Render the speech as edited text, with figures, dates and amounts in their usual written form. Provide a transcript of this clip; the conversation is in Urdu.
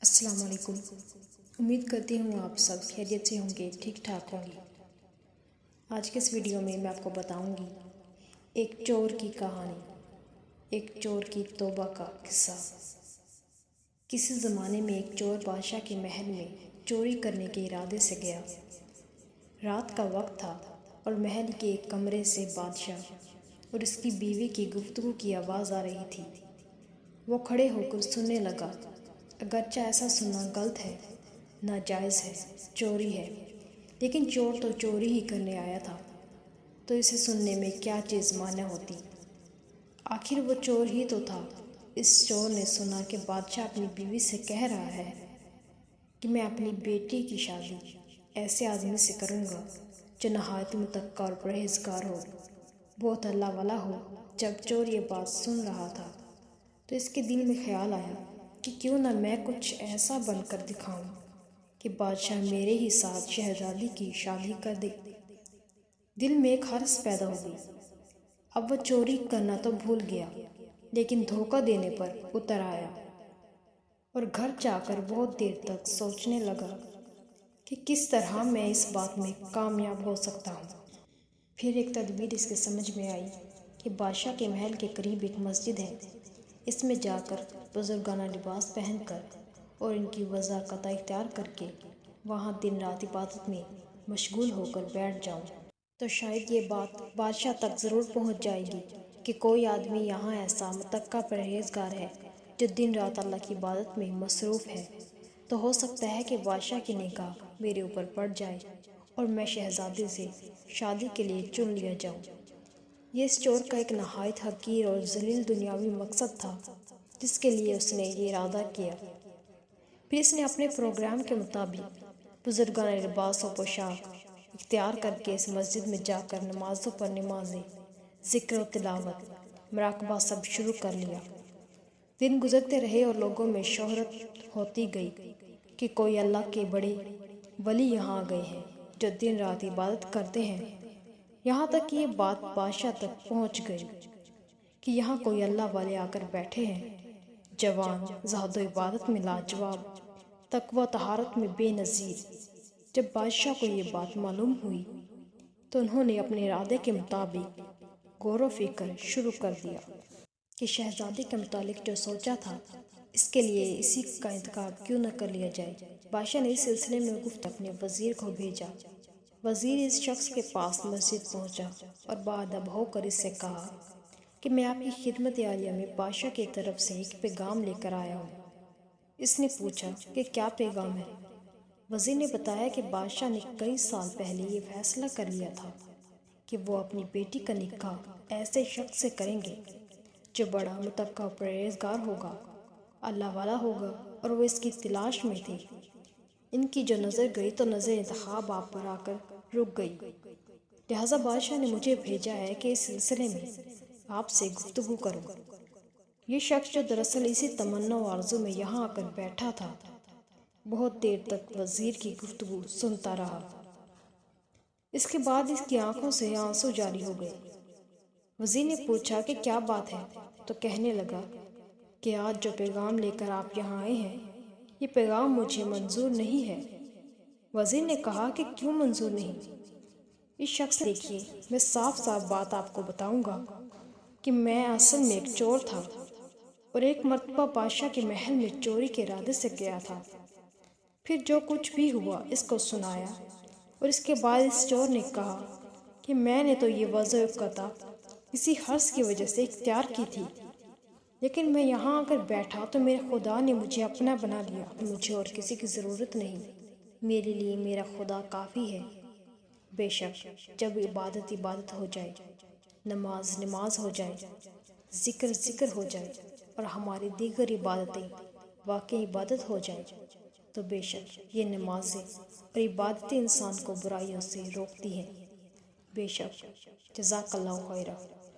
السلام علیکم۔ امید کرتی ہوں آپ سب خیریت سے ہوں گے، ٹھیک ٹھاک ہوں گے۔ آج کے اس ویڈیو میں آپ کو بتاؤں گی ایک چور کی کہانی، ایک چور کی توبہ کا قصہ۔ کسی زمانے میں ایک چور بادشاہ کے محل میں چوری کرنے کے ارادے سے گیا۔ رات کا وقت تھا اور محل کے ایک کمرے سے بادشاہ اور اس کی بیوی کی گفتگو کی آواز آ رہی تھی۔ وہ کھڑے ہو کر سننے لگا۔ اگرچہ ایسا سننا غلط ہے، ناجائز ہے، چوری ہے، لیکن چور تو چوری ہی کرنے آیا تھا، تو اسے سننے میں کیا چیز مانع ہوتی؟ آخر وہ چور ہی تو تھا۔ اس چور نے سنا کہ بادشاہ اپنی بیوی سے کہہ رہا ہے کہ میں اپنی بیٹی کی شادی ایسے آدمی سے کروں گا جو نہایت متقی اور پرہیزگار ہو، بہت اللہ والا ہو۔ جب چور یہ بات سن رہا تھا تو اس کے دل میں خیال آیا کہ کیوں نہ میں کچھ ایسا بن کر دکھاؤں کہ بادشاہ میرے ہی ساتھ شہزادی کی شادی کر دے۔ دل میں ایک ہرس پیدا ہو گئی۔ اب وہ چوری کرنا تو بھول گیا، لیکن دھوکہ دینے پر اتر آیا اور گھر جا کر بہت دیر تک سوچنے لگا کہ کس طرح میں اس بات میں کامیاب ہو سکتا ہوں۔ پھر ایک تدبیر اس کے سمجھ میں آئی کہ بادشاہ کے محل کے قریب ایک مسجد ہے، اس میں جا کر بزرگانہ لباس پہن کر اور ان کی وضاحت اختیار کر کے وہاں دن رات عبادت میں مشغول ہو کر بیٹھ جاؤں تو شاید یہ بات بادشاہ تک ضرور پہنچ جائے گی کہ کوئی آدمی یہاں ایسا متقی پرہیزگار ہے جو دن رات اللہ کی عبادت میں مصروف ہے، تو ہو سکتا ہے کہ بادشاہ کی نگاہ میرے اوپر پڑ جائے اور میں شہزادی سے شادی کے لیے چن لیا جاؤں۔ یہ اس چور کا ایک نہایت حقیر اور ذلیل دنیاوی مقصد تھا جس کے لیے اس نے یہ ارادہ کیا۔ پھر اس نے اپنے پروگرام کے مطابق بزرگانہ لباس و پوشاک اختیار کر کے اس مسجد میں جا کر نمازوں پر نمازیں، ذکر و تلاوت، مراقبہ سب شروع کر لیا۔ دن گزرتے رہے اور لوگوں میں شہرت ہوتی گئی کہ کوئی اللہ کے بڑے ولی یہاں آ گئے ہیں جو دن رات عبادت کرتے ہیں۔ یہاں تک کہ یہ بات بادشاہ تک پہنچ گئی کہ یہاں کوئی اللہ والے آ کر بیٹھے ہیں، جوان، زہد و عبادت میں لاجواب، تقویٰ طہارت میں بے نظیر۔ جب بادشاہ کو یہ بات معلوم ہوئی تو انہوں نے اپنے ارادے کے مطابق غور و فکر شروع کر دیا کہ شہزادی کے متعلق جو سوچا تھا اس کے لیے اسی کا انتخاب کیوں نہ کر لیا جائے۔ بادشاہ نے اس سلسلے میں اپنے وزیر کو بھیجا۔ وزیر اس شخص کے پاس مسجد پہنچا اور باادب ہو کر اس سے کہا کہ میں آپ کی خدمت عالیہ میں بادشاہ کی طرف سے ایک پیغام لے کر آیا ہوں۔ اس نے پوچھا کہ کیا پیغام ہے؟ وزیر نے بتایا کہ بادشاہ نے کئی سال پہلے یہ فیصلہ کر لیا تھا کہ وہ اپنی بیٹی کا نکاح ایسے شخص سے کریں گے جو بڑا متقی و پرہیزگار ہوگا، اللہ والا ہوگا، اور وہ اس کی تلاش میں تھے۔ ان کی جو نظر گئی تو نظر انتخاب آپ پر آ کر رک گئی، لہٰذا بادشاہ نے مجھے بھیجا ہے کہ اس سلسلے میں آپ سے گفتگو کروں۔ یہ شخص جو دراصل اسی تمنا و آرزو میں یہاں آ کر بیٹھا تھا، بہت دیر تک وزیر کی گفتگو سنتا رہا۔ اس کے بعد اس کی آنکھوں سے آنسو جاری ہو گئے۔ وزیر نے پوچھا کہ کیا بات ہے، تو کہنے لگا کہ آج جو پیغام لے کر آپ یہاں آئے ہیں، یہ پیغام مجھے منظور نہیں ہے۔ وزیر نے کہا کہ کیوں منظور نہیں؟ اس شخص نے دیکھیے، میں صاف صاف بات آپ کو بتاؤں گا کہ میں اصل میں ایک چور تھا اور ایک مرتبہ بادشاہ کے محل میں چوری کے ارادے سے گیا تھا۔ پھر جو کچھ بھی ہوا اس کو سنایا اور اس کے بعد اس چور نے کہا کہ میں نے تو یہ وضع قطع اسی حرص کی وجہ سے اختیار کی تھی، لیکن میں یہاں آ کر بیٹھا تو میرے خدا نے مجھے اپنا بنا لیا۔ مجھے اور کسی کی ضرورت نہیں، میرے لیے میرا خدا کافی ہے۔ بے شک جب عبادت عبادت ہو جائے، نماز نماز ہو جائے، ذکر ذکر ہو جائے اور ہماری دیگر عبادتیں واقعی عبادت ہو جائیں، تو بے شک یہ نمازیں اور عبادتیں انسان کو برائیوں سے روکتی ہیں۔ بے شک جزاک اللہ خیرہ۔